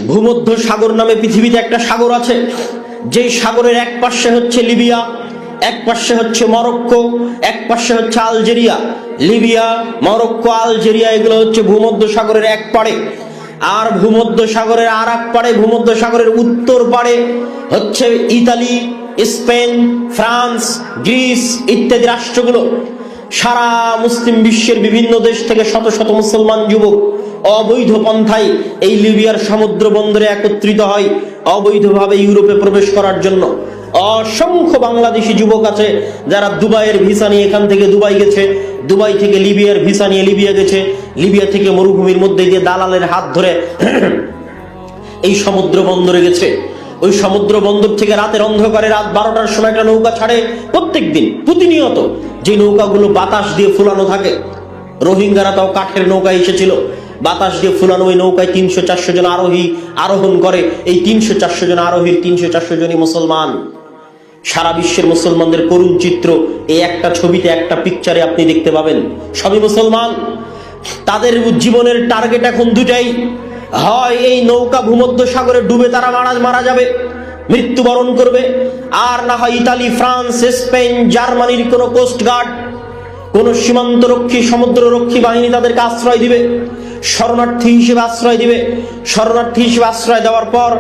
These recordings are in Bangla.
ভূমধ্য সাগর নামে পৃথিবীতে একটা সাগর আছে, যেই সাগরের এক পাশে হচ্ছে লিবিয়া, এক পাশে হচ্ছে মরক্কো, এক পাশে হচ্ছে আলজেরিয়া। লিবিয়া, মরক্কো, আলজেরিয়া এগুলো হচ্ছে ভূমধ্য সাগরের এক পাড়ে। আর ভূমধ্য সাগরের আর এক পাড়ে, ভূমধ্য সাগরের উত্তর পাড়ে হচ্ছে ইতালি, স্পেন, ফ্রান্স, গ্রিস ইত্যাদি রাষ্ট্রগুলো। সারা মুসলিম বিশ্বের বিভিন্ন দেশ থেকে শত শত মুসলমান যুবক অবৈধ পন্থায় এই লিবিয়ার সমুদ্র বন্দরে একত্রিত হয় অবৈধভাবে ইউরোপে প্রবেশ করার জন্য। অসংখ্য বাংলাদেশি যুবক আছে যারা দুবাইয়ের ভিসা নিয়ে এখান থেকে দুবাই গেছে, দুবাই থেকে লিবিয়ার ভিসা নিয়ে লিবিয়া গেছে, লিবিয়া থেকে মরুভূমির মধ্যে দিয়ে দালালের হাত ধরে এই সমুদ্র বন্দরে গেছে। ওই সমুদ্র বন্দর থেকে রাতের অন্ধকারে রাত 12টার সময় একটা নৌকা ছাড়ে প্রত্যেক দিন, প্রতিনিয়ত। যে নৌকাগুলো বাতাস দিয়ে ফুলানো থাকে, রোহিঙ্গারা তাও কাঠের নৌকা এসেছিল, বাতাস দিয়ে ফুলানো ওই নৌকায় 300-400 জন আরোহী আরোহণ করে। এই 300-400 জন আরোহীর 300-400 জনই মুসলমান। সারা বিশ্বের মুসলমানদের করুণ চিত্র এই একটা ছবিতে, একটা পিকচারে আপনি দেখতে পাবেন। সবই মুসলমান। তাদের জীবনের টার্গেট এখন দুটাই, হয় এই নৌকা ভূমধ্য সাগরে ডুবে তারা মারা যাবে, মৃত্যুবরণ করবে, আর না হয় ইতালি, ফ্রান্স, স্পেন, জার্মানির কোন কোস্ট গার্ড, কোন সীমান্তরক্ষী, সমুদ্ররক্ষী বাহিনী তাদেরকে আশ্রয় দিবে, শরণার্থী হিসেবে আশ্রয় দিবে। শরণার্থী হিসেবে আশ্রয় দেওয়ার পর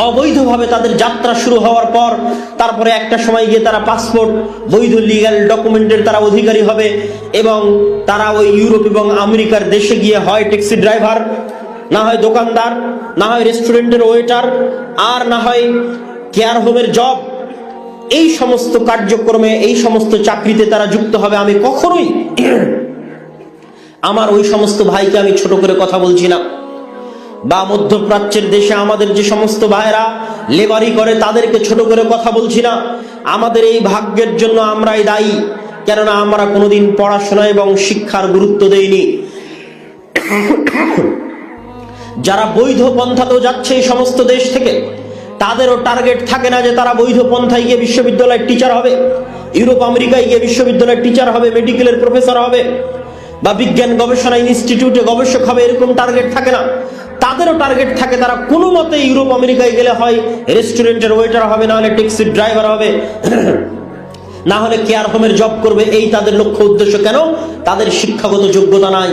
অবৈধভাবে তাদের যাত্রা শুরু হওয়ার পর তারপরে একটা সময় গিয়ে তারা পাসপোর্ট, বৈধ লিগ্যাল ডকুমেন্টের তারা অধিকারী হবে এবং তারা ওই ইউরোপ এবং আমেরিকার দেশে গিয়ে হয় ট্যাক্সি ড্রাইভার, না হয় দোকানদার, না হয় রেস্টুরেন্টের ওয়েটার, আর না হয় কেয়ার হোমের জব। এই সমস্ত কার্যক্রমে, এই সমস্ত চাকরিতে তারা যুক্ত হবে। আমি কখনোই আমার ওই সমস্ত ভাইকে আমি ছোট করে কথা বলছি না, বা মধ্যপ্রাচ্যের দেশে আমাদের যে সমস্ত ভাইরা লেবারি করে তাদেরকে ছোট করে কথা বলছি না। আমাদের এই ভাগ্যের জন্য আমরাই দায়ী, কেননা আমরা কোনোদিন পড়াশোনা এবং শিক্ষার গুরুত্ব দেইনি। যারা বৈধ পন্থাতেও যাচ্ছে এই সমস্ত দেশ থেকে, তাদেরও টার্গেট থাকে না যে তারা বৈধ পন্থায় গিয়ে বিশ্ববিদ্যালয়ের টিচার হবে, ইউরোপ আমেরিকায় গিয়ে বিশ্ববিদ্যালয়ের টিচার হবে, মেডিকেলের প্রফেসর হবে, বা বিজ্ঞান গবেষণা ইনস্টিটিউটে গবেষক হবে। এরকম টার্গেট থাকে না। তাদেরও টার্গেট থাকে তারা কোনো মতে ইউরোপ আমেরিকায় গেলে হয় রেস্টুরেন্টের ওয়েটার হবে, না হলে ট্যাক্সি ড্রাইভার হবে, না হলে কেয়ার হোমের জব করবে। এই তাদের লক্ষ্য উদ্দেশ্য। কেন? তাদের শিক্ষাগত যোগ্যতা নাই,